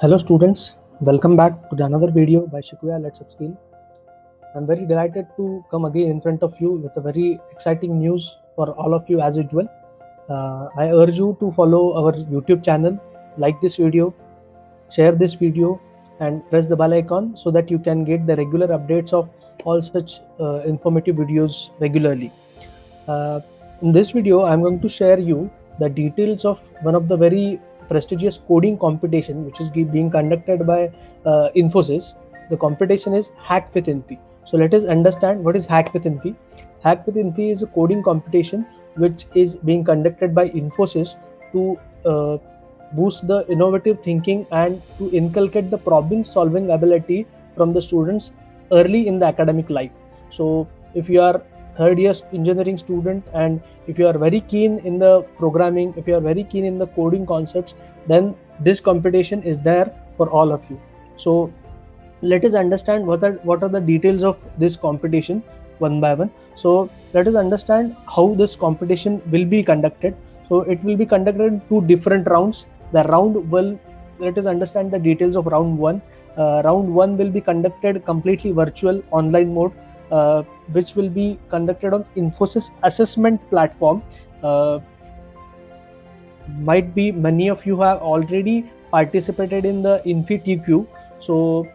Hello students, welcome back to another video by Shikuya Let's Upskill. I'm very delighted to come again in front of you with a very exciting news for all of you as usual. I urge you to follow our YouTube channel, like this video, share this video and press the bell icon so that you can get the regular updates of all such informative videos regularly. In this video, I'm going to share you the details of one of the very prestigious coding competition which is being conducted by Infosys. The competition is Hack with Infi. So let us understand what is Hack with Infi. Hack with Infi is a coding competition which is being conducted by Infosys to boost the innovative thinking and to inculcate the problem solving ability from the students early in the academic life. So if you are third year engineering student and if you are very keen in the programming, if you are very keen in the coding concepts, then this competition is there for all of you. So let us understand what are the details of this competition one by one. So let us understand how this competition will be conducted. So it will be conducted in two different rounds. Let us understand the details of round one. Round one will be conducted completely virtual online mode, which will be conducted on Infosys assessment platform. Might be many of you have already participated in the InfiTQ. So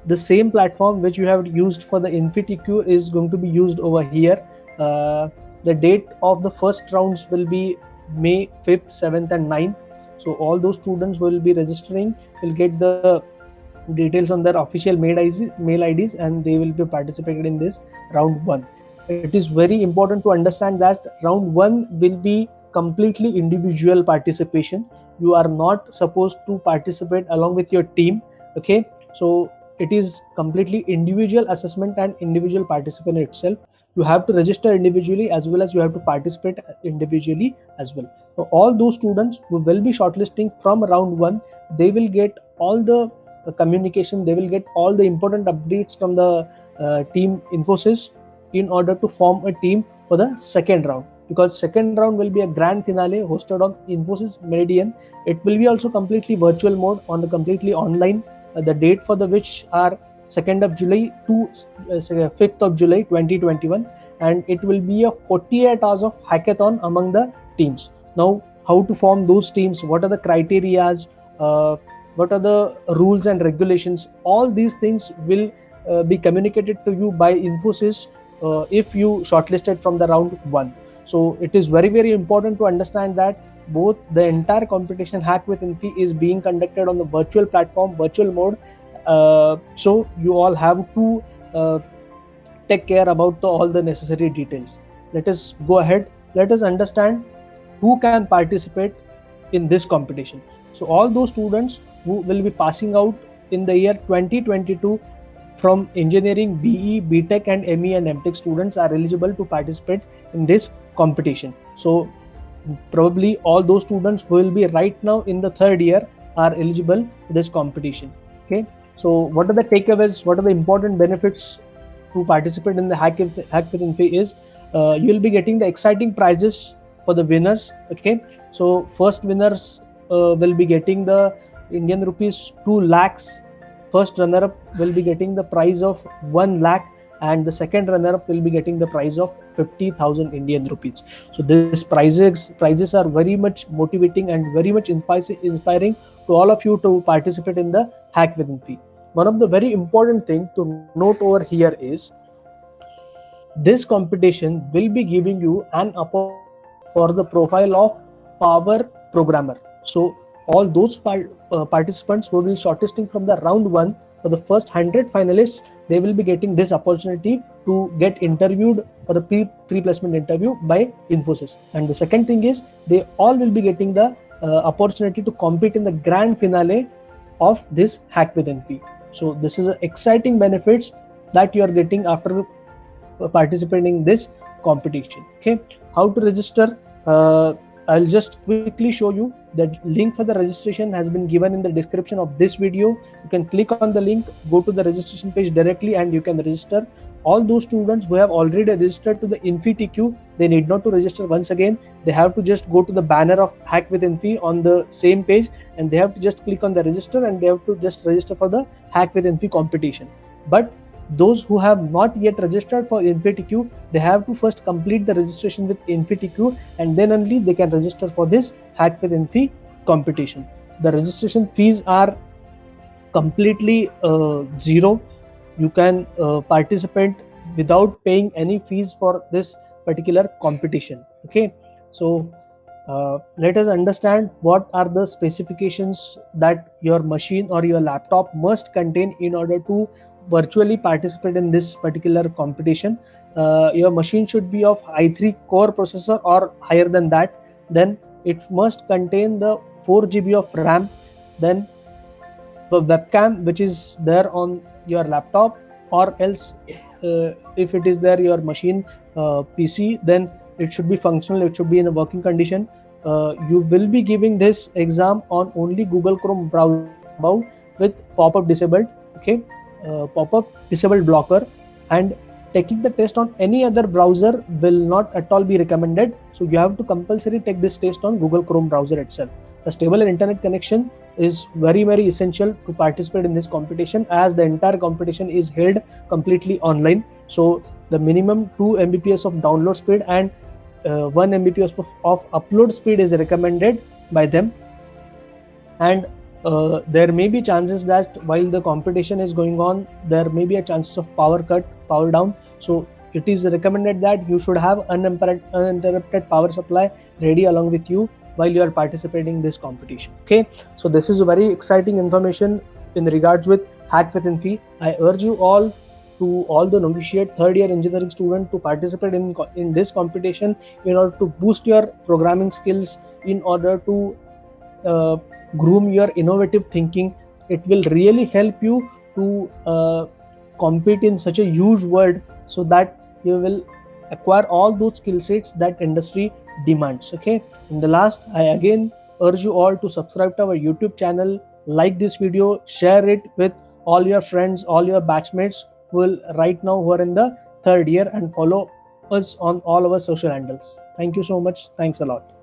the same platform which you have used for the InfiTQ is going to be used over here. The date of the first rounds will be May 5th, 7th and 9th. So all those students will be registering, will get the details on their official mail IDs and they will be participating in this round one. It is very important to understand that round one will be completely individual participation. You are not supposed to participate along with your team. Okay, so it is completely individual assessment and individual participant itself. You have to register individually as well as you have to participate individually as well. So all those students who will be shortlisting from round one, they will get all the communication, they will get all the important updates from the team Infosys in order to form a team for the second round, because second round will be a grand finale hosted on Infosys Meridian. It will be also completely virtual mode on the completely online. The date for the which are 2nd of July to 5th of July 2021, and it will be a 48 hours of hackathon among the teams. Now, how to form those teams, what are the criterias, what are the rules and regulations, all these things will be communicated to you by Infosys if you shortlisted from the round one. So it is very, very important to understand that both the entire competition Hack with Infi is being conducted on the virtual platform, virtual mode. So you all have to take care about all the necessary details. Let us go ahead. Let us understand who can participate in this competition. So all those students who will be passing out in the year 2022 from engineering, BE, BTech and ME and MTech students are eligible to participate in this competition. So probably all those students who will be right now in the third year are eligible for this competition. Okay, so what are the takeaways, what are the important benefits to participate in the Hack with Infi is you will be getting the exciting prizes for the winners. Okay, so first winners will be getting the Indian rupees 2 lakhs. First runner-up will be getting the prize of 1 lakh and the second runner-up will be getting the prize of 50,000 Indian rupees. So these prizes are very much motivating and very much inspiring to all of you to participate in the Hack with Infi. One of the very important thing to note over here is this competition will be giving you an opportunity for the profile of power programmer. So all those participants who will be shortlisting from the round one, for the first 100 finalists, they will be getting this opportunity to get interviewed for the pre-placement interview by Infosys. And the second thing is they all will be getting the opportunity to compete in the grand finale of this Hack with Infi. So this is exciting benefits that you are getting after participating in this competition. Okay, how to register? I'll just quickly show you. The link for the registration has been given in the description of this video. You can click on the link, go to the registration page directly and you can register all those students who have already registered to the InfiTQ, they need not to register once again. They have to just go to the banner of Hack with Infi on the same page, and they have to just click on the register, and they have to just register for the Hack with Infi competition. But those who have not yet registered for InfiTQ, they have to first complete the registration with InfiTQ, and then only they can register for this Hack with Infi competition. The registration fees are completely zero. You can participate without paying any fees for this particular competition. Okay, so let us understand what are the specifications that your machine or your laptop must contain in order to virtually participate in this particular competition. Your machine should be of i3 core processor or higher than that. Then it must contain the 4 GB of RAM. Then the webcam which is there on your laptop, or else if it is there your machine PC, then it should be functional, it should be in a working condition. You will be giving this exam on only Google Chrome browser with pop-up disabled. Okay, pop-up disabled blocker, and taking the test on any other browser will not at all be recommended. So you have to compulsory take this test on Google Chrome browser itself. The stable internet connection is very essential to participate in this competition, as the entire competition is held completely online. So the minimum 2 Mbps of download speed and 1 Mbps of upload speed is recommended by them. And there may be chances that while the competition is going on, there may be a chances of power cut, power down. So it is recommended that you should have uninterrupted power supply ready along with you while you are participating in this competition. Okay, so this is a very exciting information in regards with Hack with Infi. I urge you all the novitiate third year engineering student to participate in this competition in order to boost your programming skills, in order to groom your innovative thinking. It will really help you to compete in such a huge world, so that you will acquire all those skill sets that industry demands. Okay, in the last, I again urge you all to subscribe to our YouTube channel, like this video, share it with all your friends, all your batchmates who will right now who are in the third year, and follow us on all our social handles. Thank you so much. Thanks a lot.